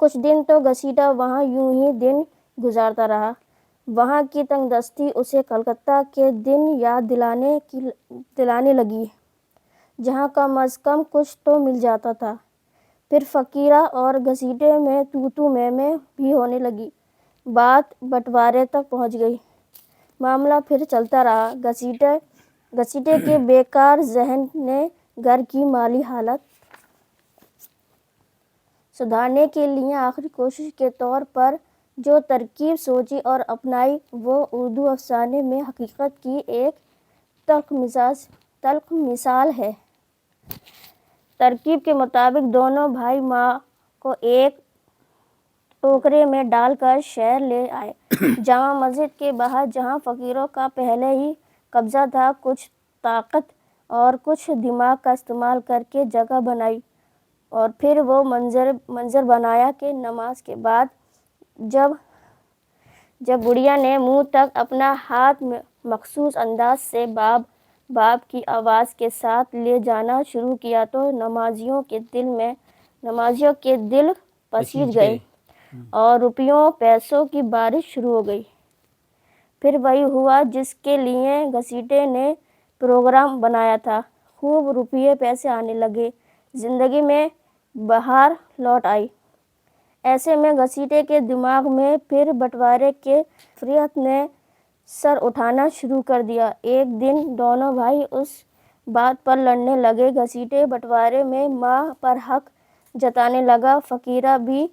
کچھ دن تو گھسیٹا وہاں یوں ہی دن گزارتا رہا۔ وہاں کی تنگ دستی اسے کلکتہ کے دن یاد دلانے لگی، جہاں کم از کم کچھ تو مل جاتا تھا۔ پھر فقیرہ اور گھسیٹے میں تو میں بھی ہونے لگی۔ بات بٹوارے تک پہنچ گئی۔ معاملہ پھر چلتا رہا۔ گھسیٹے کے بیکار ذہن نے گھر کی مالی حالت سدھارنے کے لیے آخری کوشش کے طور پر جو ترکیب سوچی اور اپنائی وہ اردو افسانے میں حقیقت کی ایک تلخ مثال ہے۔ ترکیب کے مطابق دونوں بھائی ماں کو ایک ٹوکرے میں ڈال کر شہر لے آئے۔ جامع مسجد کے باہر جہاں فقیروں کا پہلے ہی قبضہ تھا، کچھ طاقت اور کچھ دماغ کا استعمال کر کے جگہ بنائی، اور پھر وہ منظر بنایا کہ نماز کے بعد جب گڑیا نے منہ تک اپنا ہاتھ مخصوص انداز سے باب کی آواز کے ساتھ لے جانا شروع کیا تو نمازیوں کے دل پسیج گئے اور روپیوں پیسوں کی بارش شروع ہو گئی۔ پھر وہی ہوا جس کے لیے گھسیٹے نے پروگرام بنایا تھا۔ خوب روپیے پیسے آنے لگے، زندگی میں بہار لوٹ آئی۔ ایسے میں گھسیٹے کے دماغ میں پھر بٹوارے کے فریت نے سر اٹھانا شروع کر دیا۔ ایک دن دونوں بھائی اس بات پر لڑنے لگے۔ گھسیٹے بٹوارے میں ماں پر حق جتانے لگا، فقیرہ بھی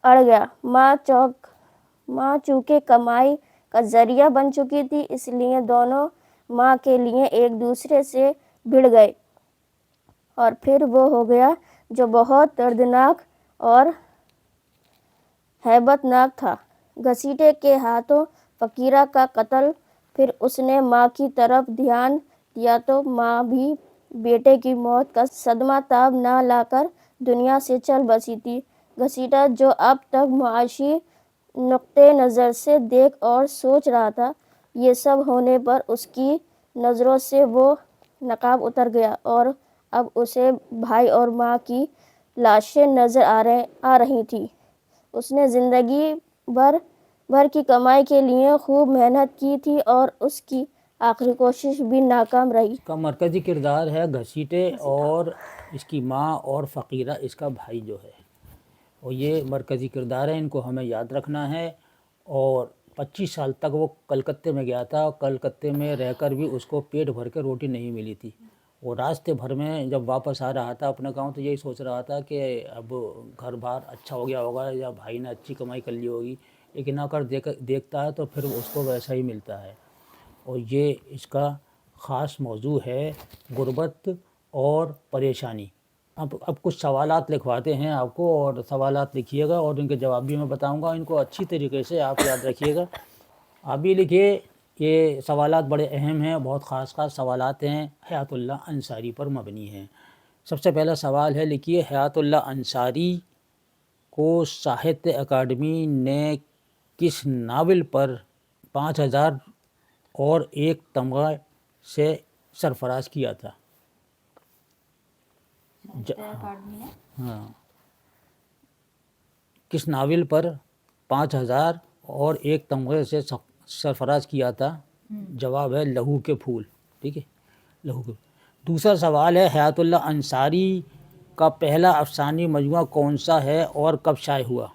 اڑ گیا۔ ماں چونکہ کمائی کا ذریعہ بن چکی تھی، اس لیے دونوں ماں کے لیے ایک دوسرے سے بھڑ گئے، اور پھر وہ ہو گیا جو بہت دردناک اور ہیبت ناک تھا۔ گھسیٹے کے ہاتھوں فقیرہ کا قتل۔ پھر اس نے ماں کی طرف دھیان دیا تو ماں بھی بیٹے کی موت کا صدمہ تاب نہ لا کر دنیا سے چل بسی تھی۔ گھسیٹا جو اب تک معاشی نقطۂ نظر سے دیکھ اور سوچ رہا تھا، یہ سب ہونے پر اس کی نظروں سے وہ نقاب اتر گیا، اور اب اسے بھائی اور ماں کی لاشیں نظر آ رہی تھیں۔ اس نے زندگی بھر کی کمائی کے لیے خوب محنت کی تھی، اور اس کی آخری کوشش بھی ناکام رہی۔ اس کا مرکزی کردار ہے گھسیٹے، اور اس کی ماں اور فقیرہ اس کا بھائی جو ہے، اور یہ مرکزی کردار ہے، ان کو ہمیں یاد رکھنا ہے۔ اور 25 سال تک وہ کلکتے میں گیا تھا، کلکتے میں رہ کر بھی اس کو پیٹ بھر کے روٹی نہیں ملی تھی۔ وہ راستے بھر میں جب واپس آ رہا تھا اپنا گاؤں تو یہی سوچ رہا تھا کہ اب گھر بار اچھا ہو گیا ہوگا یا بھائی نے اچھی کمائی کر لی ہوگی، لیکن آ کر دیکھتا ہے تو پھر اس کو ویسا ہی ملتا ہے۔ اور یہ اس کا خاص موضوع ہے، غربت اور پریشانی۔ اب کچھ سوالات لکھواتے ہیں آپ کو، اور سوالات لکھیے گا اور ان کے جواب بھی میں بتاؤں گا، ان کو اچھی طریقے سے آپ یاد رکھیے گا۔ آپ بھی لکھیے، یہ سوالات بڑے اہم ہیں، بہت خاص سوالات ہیں، حیات اللہ انصاری پر مبنی ہیں۔ سب سے پہلا سوال ہے، لکھیے حیات اللہ انصاری کو ساہتیہ اکیڈمی نے کس ناول پر 5000 اور ایک تمغہ سے سرفراز کیا تھا؟ ہاں، کس ناول پر 5000 اور ایک تمغے سے سرفراز کیا تھا؟ جواب ہے لہو کے پھول، ٹھیک ہے، لہو کے۔ دوسرا سوال ہے، حیات اللہ انصاری کا پہلا افسانوی مجموعہ کون سا ہے اور کب شائع ہوا؟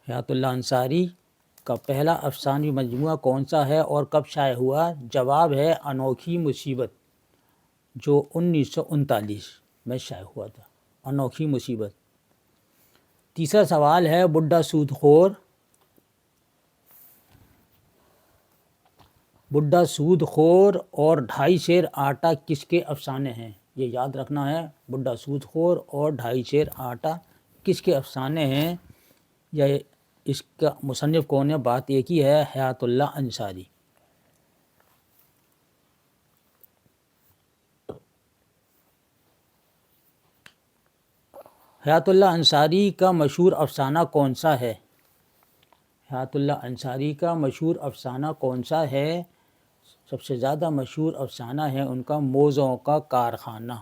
حیات اللہ انصاری کا پہلا افسانوی مجموعہ کون سا ہے اور کب شائع ہوا؟ جواب ہے انوکھی مصیبت، جو 1939 میں شائع ہوا تھا، انوکھی مصیبت۔ تیسرا سوال ہے، بڈھا سود خور اور 2.5 سیر آٹا کس کے افسانے ہیں؟ یہ یاد رکھنا ہے، بڈھا سود خور اور 2.5 سیر آٹا کس کے افسانے ہیں، یا اس کا مصنف کون ہے؟ بات ایک ہی ہے، حیات اللہ انصاری۔ حیات اللہ انصاری کا مشہور افسانہ کون سا ہے؟ حیات اللہ انصاری کا مشہور افسانہ کون سا ہے؟ سب سے زیادہ مشہور افسانہ ہے ان کا موزوں کا کارخانہ.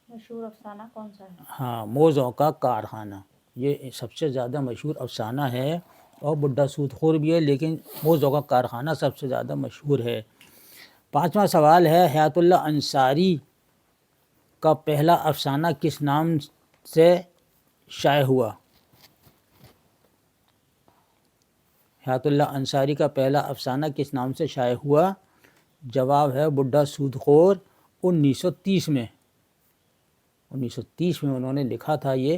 مشہور افسانہ کون سا ہے؟ ہاں، موزوں کا کارخانہ یہ سب سے زیادہ مشہور افسانہ ہے، اور بڈھا سود خور بھی ہے، لیکن موزوں کا کارخانہ سب سے زیادہ مشہور ہے. 5واں سوال ہے، حیات اللہ انصاری کا پہلا افسانہ کس نام سے شائع ہوا؟ حیات اللہ انصاری کا پہلا افسانہ کس نام سے شائع ہوا؟ جواب ہے بڈھا سود خور. 1930 میں 1930 میں انہوں نے لکھا تھا یہ.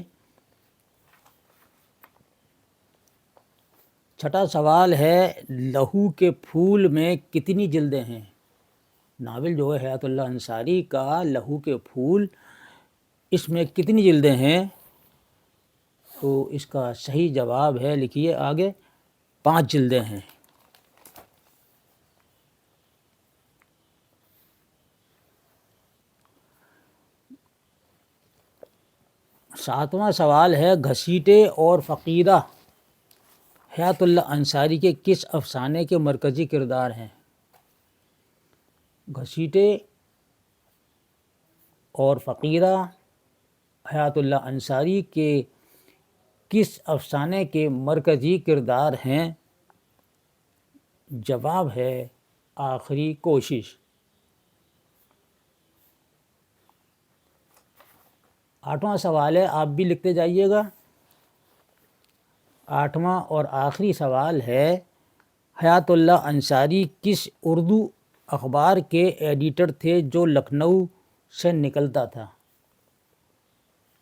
6واں سوال ہے، لہو کے پھول میں کتنی جلدیں ہیں؟ ناول جو ہے حیات اللہ انصاری کا لہو کے پھول، اس میں کتنی جلدیں ہیں؟ تو اس کا صحیح جواب ہے، لکھیے آگے، 5 جلدیں ہیں. 7واں سوال ہے، گھسیٹے اور فقیرہ حیات اللہ انصاری کے کس افسانے کے مرکزی کردار ہیں؟ گھسیٹے اور فقیرہ حیات اللہ انصاری کے کس افسانے کے مرکزی کردار ہیں؟ جواب ہے آخری کوشش. 8واں سوال ہے، آپ بھی لکھتے جائیے گا. 8واں اور آخری سوال ہے، حیات اللہ انصاری کس اردو اخبار کے ایڈیٹر تھے جو لکھنؤ سے نکلتا تھا؟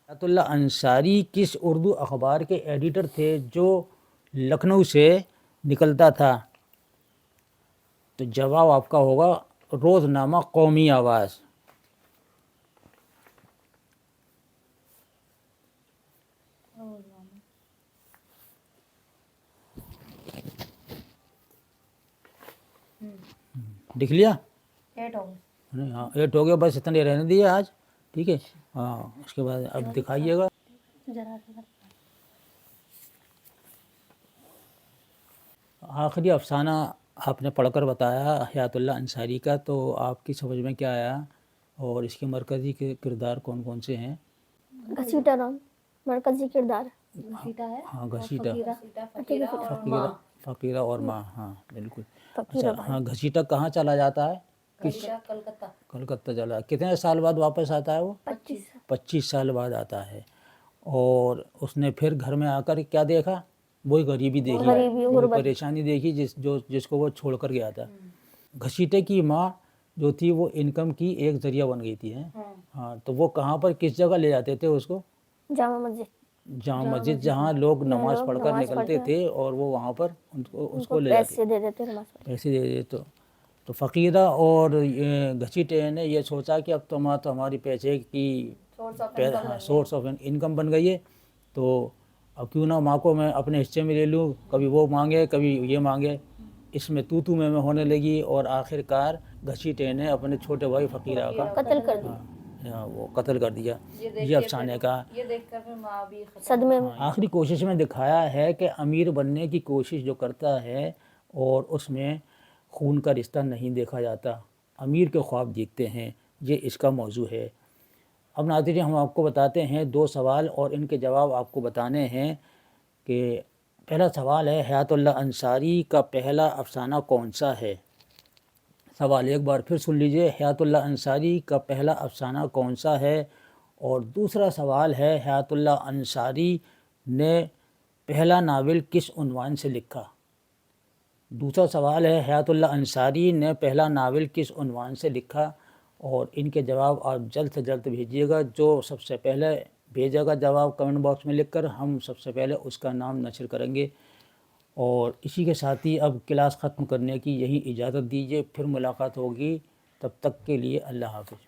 حیات اللہ انصاری کس اردو اخبار کے ایڈیٹر تھے جو لکھنؤ سے نکلتا تھا؟ تو جواب آپ کا ہوگا روزنامہ قومی آواز. لکھ لیا؟ 8 ہو گئے. ہاں 8 ہو گیا، بس اتنے رہنے دیے آج. ٹھیک ہے، ہاں اس کے بعد اب دکھائیے گا. آخری افسانہ آپ نے پڑھ کر بتایا حیات اللہ انصاری کا، تو آپ کی سمجھ میں کیا آیا اور اس کے مرکزی کردار کون کون سے ہیں؟ گھسیٹا نام مرکزی کردار. گھسیٹا ہے، ہاں گھسیٹا، فقیرہ اور ماں. ہاں بالکل. اچھا ہاں، گھسیٹا کہاں چلا جاتا ہے؟ گھسیٹا کلکتہ. کلکتہ چلا. کتنے سال بعد واپس آتا ہے وہ؟ 25 سال بعد آتا ہے. اور اس نے پھر گھر میں آ کر کیا دیکھا؟ وہی غریبی دیکھی، وہی پریشانی دیکھی جس کو وہ چھوڑ کر گیا تھا. گھسیٹے کی ماں جو تھی وہ انکم کی ایک ذریعہ بن گئی تھی. ہاں، تو وہ کہاں پر کس جگہ لے جاتے تھے اس کو؟ جامع مسجد. جامع مسجد، جہاں لوگ نماز پڑھ کر نکلتے تھے، اور وہ وہاں پر اس کو لے جاتے، پیسے دے دیتے پیسے دے دیتے. تو فقیرہ اور گھسیٹے نے یہ سوچا کہ اب تو ہماری پیسے کی سورس آف انکم بن گئی ہے، تو اب کیوں نہ ماں کو میں اپنے حصے میں لے لوں. کبھی وہ مانگے کبھی یہ مانگے، اس میں تو میں ہونے لگی، اور آخر کار گھسیٹے نے اپنے چھوٹے بھائی فقیرہ کا قتل کر دیا. وہ قتل کر دیا. یہ افسانے کا یہ دیکھ کر پھر ماں بھی صدمے میں. آخری کوشش میں دکھایا ہے کہ امیر بننے کی کوشش جو کرتا ہے اور اس میں خون کا رشتہ نہیں دیکھا جاتا، امیر کے خواب دیکھتے ہیں، یہ اس کا موضوع ہے. اب ناظرین ہم آپ کو بتاتے ہیں 2 سوال اور ان کے جواب آپ کو بتانے ہیں. کہ پہلا سوال ہے، حیات اللہ انصاری کا پہلا افسانہ کون سا ہے؟ سوال ایک بار پھر سن لیجئے، حیات اللہ انصاری کا پہلا افسانہ کون سا ہے؟ اور دوسرا سوال ہے، حیات اللہ انصاری نے پہلا ناول کس عنوان سے لکھا؟ دوسرا سوال ہے، حیات اللہ انصاری نے پہلا ناول کس عنوان سے لکھا؟ اور ان کے جواب آپ جلد سے جلد بھیجیے گا. جو سب سے پہلے بھیجے گا جواب کمنٹ باکس میں لکھ کر، ہم سب سے پہلے اس کا نام نشر کریں گے. اور اسی کے ساتھ ہی اب کلاس ختم کرنے کی یہی اجازت دیجیے، پھر ملاقات ہوگی. تب تک کے لیے اللہ حافظ.